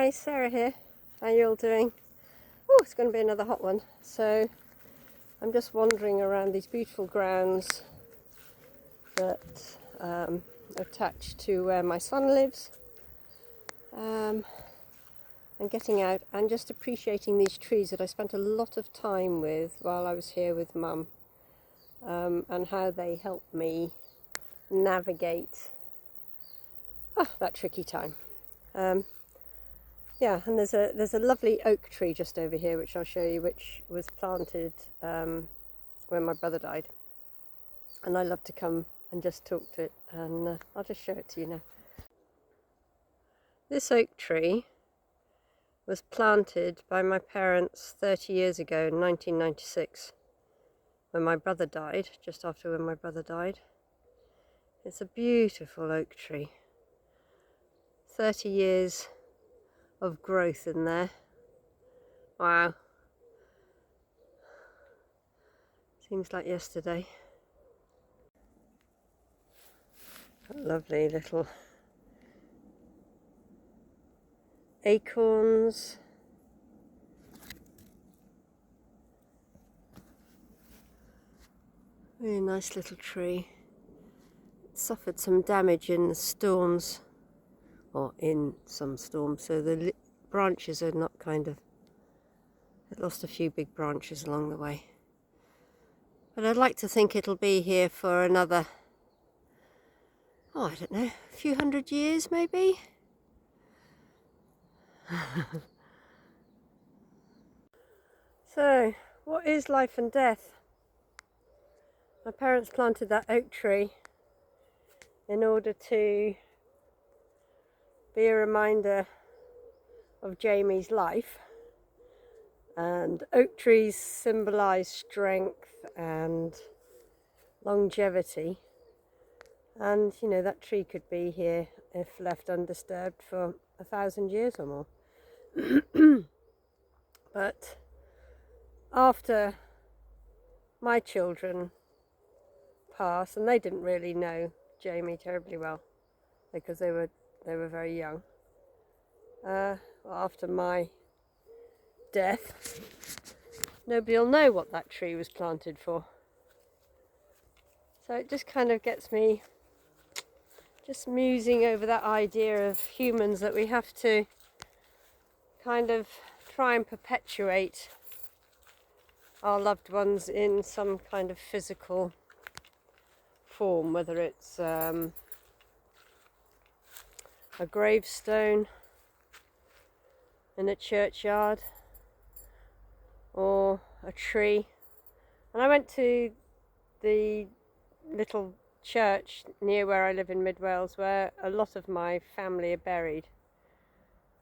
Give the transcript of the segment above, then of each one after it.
Hi, Sarah here. How you all doing? Oh, it's going to be another hot one. So I'm just wandering around these beautiful grounds that are attached to where my son lives, and getting out and just appreciating these trees that I spent a lot of time with while I was here with Mum, and how they helped me navigate that tricky time. Yeah, and there's a lovely oak tree just over here, which I'll show you, which was planted when my brother died. And I love to come and just talk to it, and I'll just show it to you now. This oak tree was planted by my parents 30 years ago in 1996, when my brother died, just after when my brother died. It's a beautiful oak tree. 30 years of growth in there. Wow. Seems like yesterday. Lovely little acorns. Really nice little tree. It suffered some damage in the storms, or in some storms, so the branches are not it lost a few big branches along the way. But I'd like to think it'll be here for another, I don't know, a few hundred years maybe? So, what is life and death? My parents planted that oak tree in order to be a reminder of Jamie's life. And oak trees symbolise strength and longevity. And, you know, that tree could be here, if left undisturbed, for 1,000 years or more. But after my children passed, and they didn't really know Jamie terribly well because they were very young. After my death, nobody will know what that tree was planted for. So it just kind of gets me just musing over that idea of humans, that we have to kind of try and perpetuate our loved ones in some kind of physical form, whether it's a gravestone in a churchyard or a tree. And I went to the little church near where I live in Mid Wales, where a lot of my family are buried.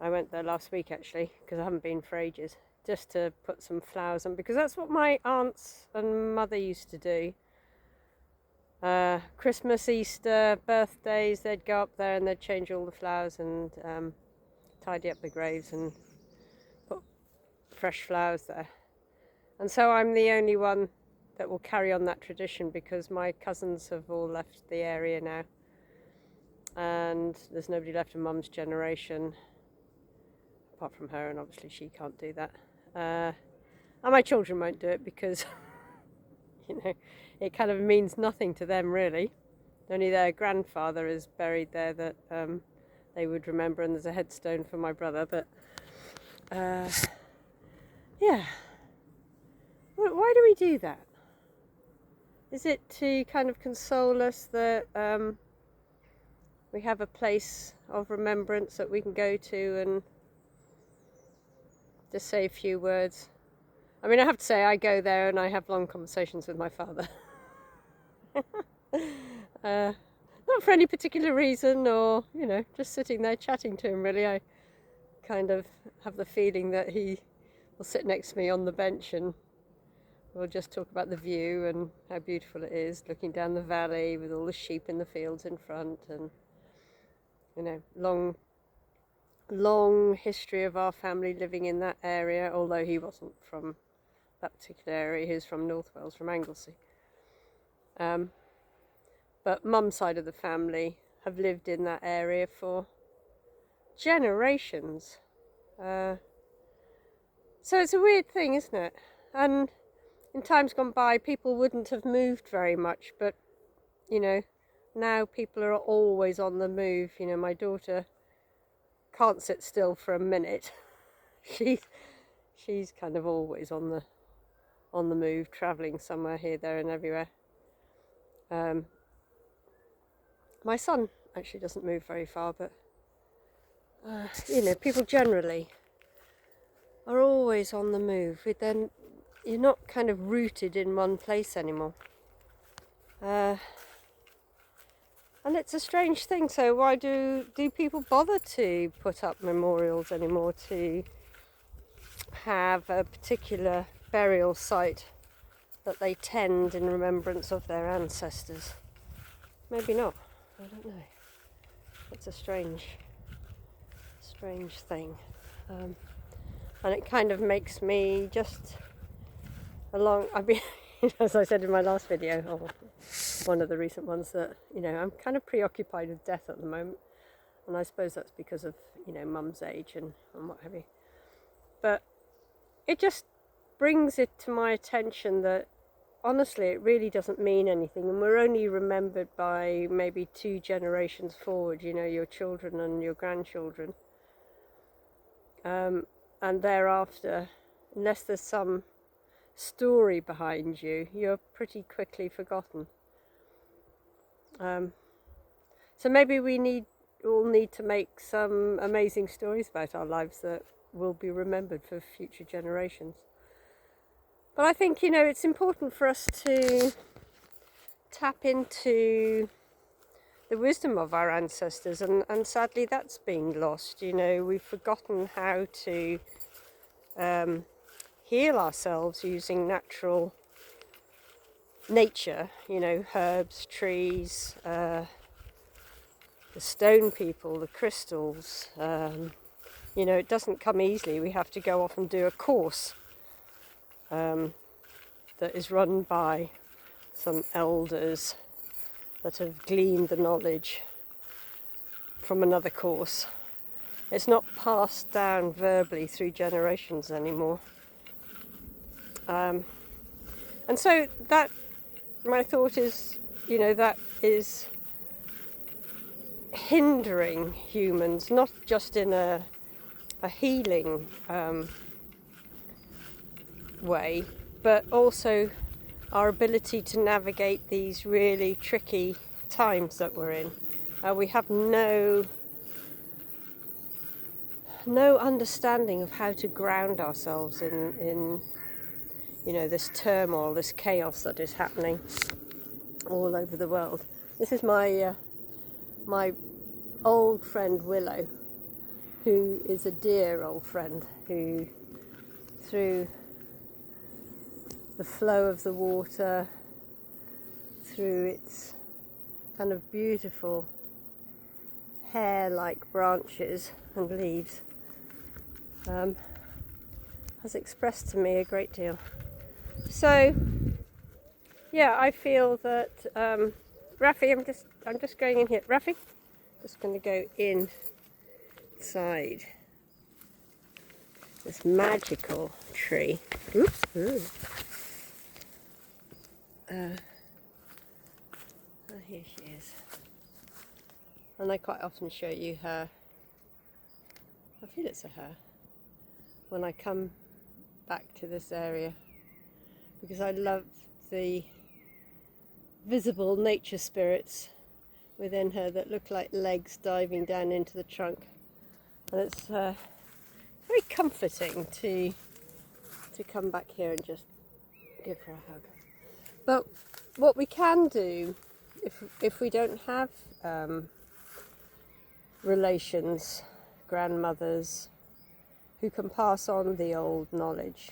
I went there last week actually, because I haven't been for ages, just to put some flowers on, because that's what my aunts and mother used to do. Christmas, Easter, birthdays, they'd go up there and they'd change all the flowers and tidy up the graves and put fresh flowers there. And so I'm the only one that will carry on that tradition, because my cousins have all left the area now, and there's nobody left of Mum's generation apart from her, and obviously she can't do that, and my children won't do it because you know, it kind of means nothing to them really. Only their grandfather is buried there that they would remember, and there's a headstone for my brother. But yeah, why do we do that? Is it to kind of console us that we have a place of remembrance that we can go to and just say a few words? I mean, I have to say, I go there and I have long conversations with my father. Not for any particular reason, or, you know, just sitting there chatting to him, really. I kind of have the feeling that he will sit next to me on the bench and we'll just talk about the view and how beautiful it is, looking down the valley with all the sheep in the fields in front, and, you know, long history of our family living in that area, although he wasn't from that particular area, he was from North Wales, from Anglesey. But Mum's side of the family have lived in that area for generations. So it's a weird thing, isn't it? And in times gone by, people wouldn't have moved very much, but you know, now people are always on the move. You know, my daughter can't sit still for a minute. She's kind of always on the move, travelling somewhere here, there, and everywhere. My son actually doesn't move very far, but you know, people generally are always on the move. Then you're not kind of rooted in one place anymore. And it's a strange thing. So why do people bother to put up memorials anymore, to have a particular burial site that they tend in remembrance of their ancestors? Maybe not. I don't know. It's a strange thing. And it kind of makes me just I've been, as I said in my last video, or one of the recent ones, that, you know, I'm kind of preoccupied with death at the moment. And I suppose that's because of, you know, mum's age and what have you. But it just brings it to my attention that, honestly, it really doesn't mean anything. And we're only remembered by maybe 2 generations forward, you know, your children and your grandchildren. And thereafter, unless there's some story behind you, you're pretty quickly forgotten. So maybe we all need to make some amazing stories about our lives that will be remembered for future generations. But I think, you know, it's important for us to tap into the wisdom of our ancestors, and sadly that's being lost. You know, we've forgotten how to heal ourselves using nature, you know, herbs, trees, the stone people, the crystals. You know, it doesn't come easily. We have to go off and do a course that is run by some elders that have gleaned the knowledge from another course. It's not passed down verbally through generations anymore. And so that, my thought is, you know, that is hindering humans, not just in a healing way, but also our ability to navigate these really tricky times that we're in. We have no understanding of how to ground ourselves in you know, this turmoil, this chaos that is happening all over the world. This is my old friend Willow, who is a dear old friend, who, through the flow of the water, through its kind of beautiful hair-like branches and leaves, has expressed to me a great deal. So, yeah, I feel that Rafi, I'm just going in here. Rafi, just going to go inside this magical tree. Oops. Here she is. And I quite often show you her. I feel it's a her when I come back to this area, because I love the visible nature spirits within her that look like legs diving down into the trunk, and it's very comforting to come back here and just give her a hug. But what we can do, if we don't have relations, grandmothers, who can pass on the old knowledge,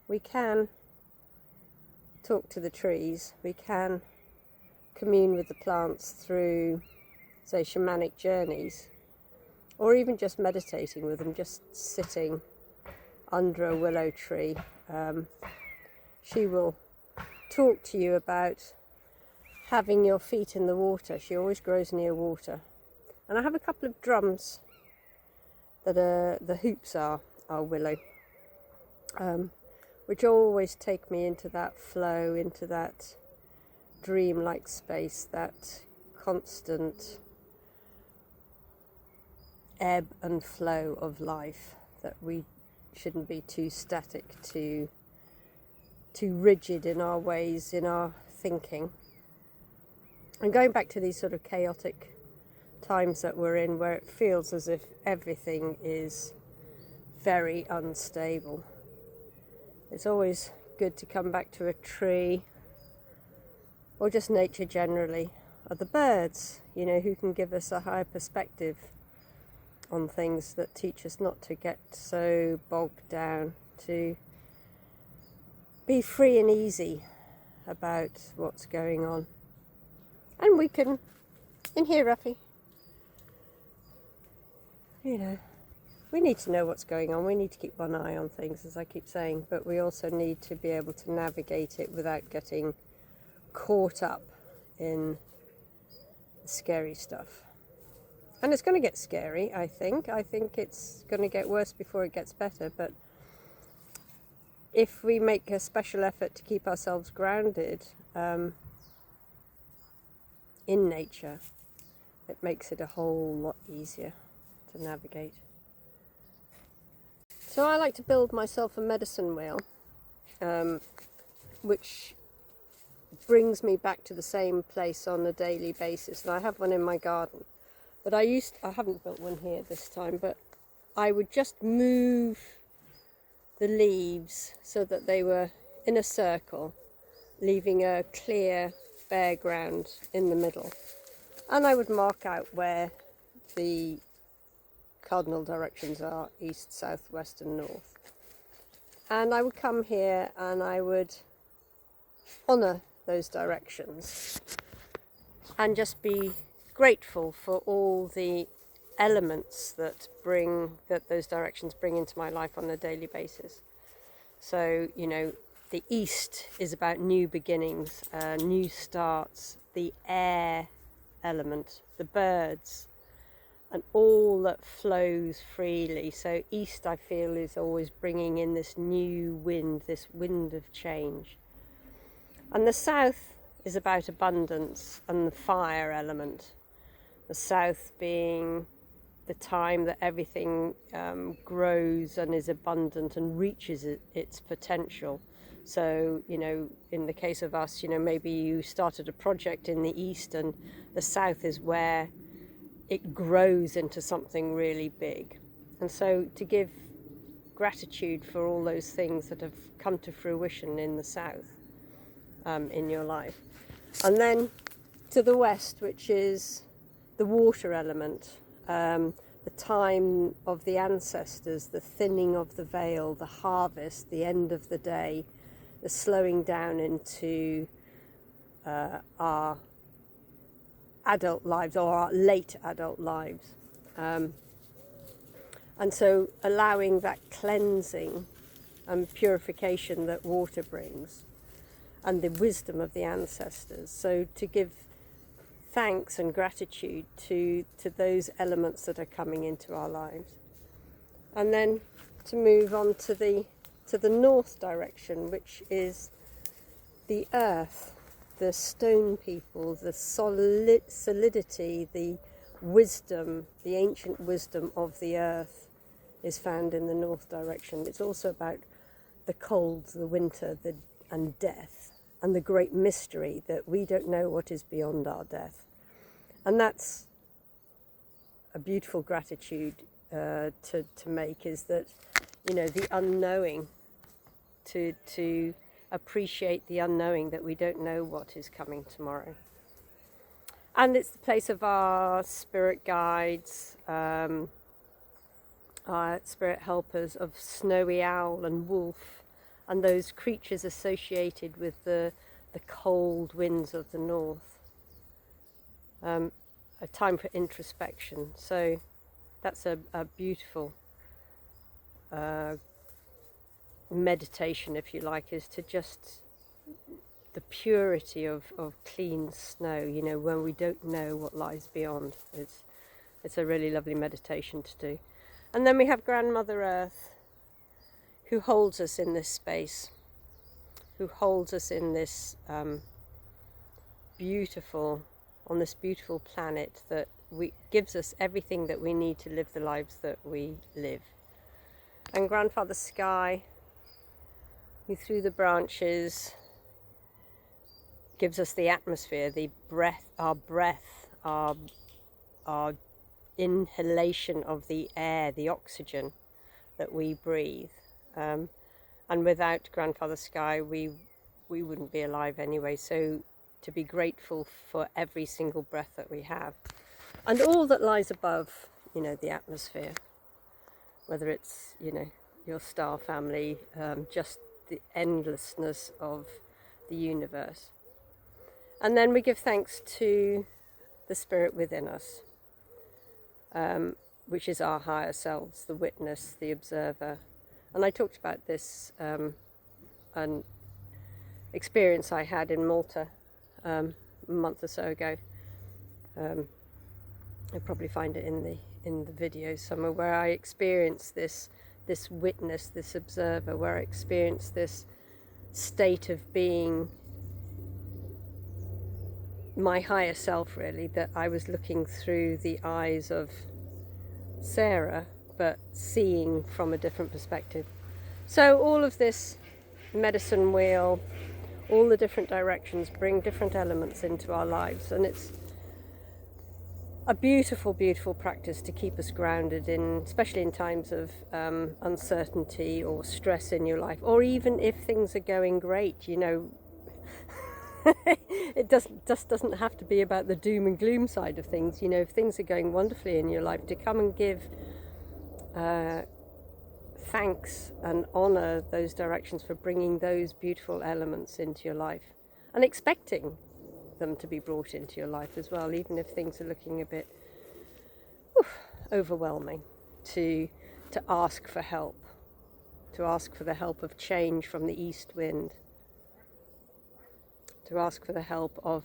we can talk to the trees, we can commune with the plants through, say, shamanic journeys, or even just meditating with them, just sitting under a willow tree. She will talk to you about having your feet in the water. She always grows near water. And I have a couple of drums that the hoops are willow, which always take me into that flow, into that dreamlike space, that constant ebb and flow of life, that we shouldn't be too static, too rigid in our ways, in our thinking. And going back to these sort of chaotic times that we're in, where it feels as if everything is very unstable, it's always good to come back to a tree, or just nature generally, or the birds, you know, who can give us a higher perspective on things, that teach us not to get so bogged down, to be free and easy about what's going on. And we can, in here, Ruffy, you know, we need to know what's going on. We need to keep one eye on things, as I keep saying, but we also need to be able to navigate it without getting caught up in the scary stuff. And it's going to get scary, I think. I think it's going to get worse before it gets better, but if we make a special effort to keep ourselves grounded in nature, it makes it a whole lot easier to navigate. So I like to build myself a medicine wheel, which brings me back to the same place on a daily basis. And I have one in my garden, but I haven't built one here this time, but I would just move the leaves so that they were in a circle, leaving a clear, bare ground in the middle. And I would mark out where the cardinal directions are: east, south, west and north. And I would come here and I would honour those directions and just be grateful for all the elements that those directions bring into my life on a daily basis. So, you know, the east is about new beginnings, new starts, the air element, the birds, and all that flows freely. So east, I feel, is always bringing in this new wind, this wind of change. And the south is about abundance and the fire element. The south being the time that everything grows and is abundant and reaches its potential. So, you know, in the case of us, you know, maybe you started a project in the east and the south is where it grows into something really big. And so to give gratitude for all those things that have come to fruition in the south in your life. And then to the west, which is the water element, the time of the ancestors, the thinning of the veil, the harvest, the end of the day, the slowing down into our adult lives, or our late adult lives. And so allowing that cleansing and purification that water brings, and the wisdom of the ancestors. So to give thanks and gratitude to those elements that are coming into our lives. And then to move on to the north direction, which is the earth, the stone people, the solidity, the wisdom, the ancient wisdom of the earth is found in the north direction. It's also about the cold, the winter, and death, and the great mystery that we don't know what is beyond our death. And that's a beautiful gratitude to make, is that, you know, the unknowing, to appreciate the unknowing, that we don't know what is coming tomorrow. And it's the place of our spirit guides, our spirit helpers of snowy owl and wolf, and those creatures associated with the cold winds of the north. A time for introspection. So that's a beautiful meditation, if you like, is to just the purity of clean snow, you know, when we don't know what lies beyond. It's a really lovely meditation to do. And then we have Grandmother Earth, who holds us in this space, who holds us in this beautiful planet that gives us everything that we need to live the lives that we live. And Grandfather Sky, who through the branches gives us the atmosphere, the breath, our inhalation of the air, the oxygen that we breathe. And without Grandfather Sky, we wouldn't be alive anyway. So to be grateful for every single breath that we have, and all that lies above, you know, the atmosphere, whether it's, you know, your star family, just the endlessness of the universe. And then we give thanks to the spirit within us, which is our higher selves, the witness, the observer. And I talked about this an experience I had in Malta a month or so ago. You'll probably find it in the video somewhere, where I experienced this witness, this observer, where I experienced this state of being my higher self, really, that I was looking through the eyes of Sarah, but seeing from a different perspective. So all of this medicine wheel, all the different directions bring different elements into our lives, and it's a beautiful, beautiful practice to keep us grounded in, especially in times of uncertainty or stress in your life, or even if things are going great, you know. It just doesn't have to be about the doom and gloom side of things. You know, if things are going wonderfully in your life, to come and give thanks and honour those directions for bringing those beautiful elements into your life, and expecting them to be brought into your life as well, even if things are looking a bit overwhelming, to ask for help, to ask for the help of change from the east wind, to ask for the help of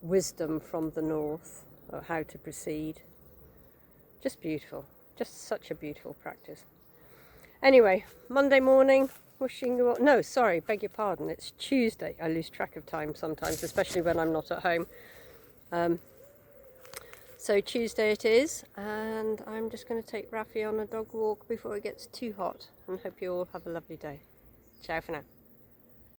wisdom from the north, or how to proceed. Just beautiful, just such a beautiful practice. Anyway, Monday morning, wishing you all, no, sorry, beg your pardon, it's Tuesday. I lose track of time sometimes, especially when I'm not at home. So Tuesday it is, and I'm just going to take Rafi on a dog walk before it gets too hot, and hope you all have a lovely day. Ciao for now.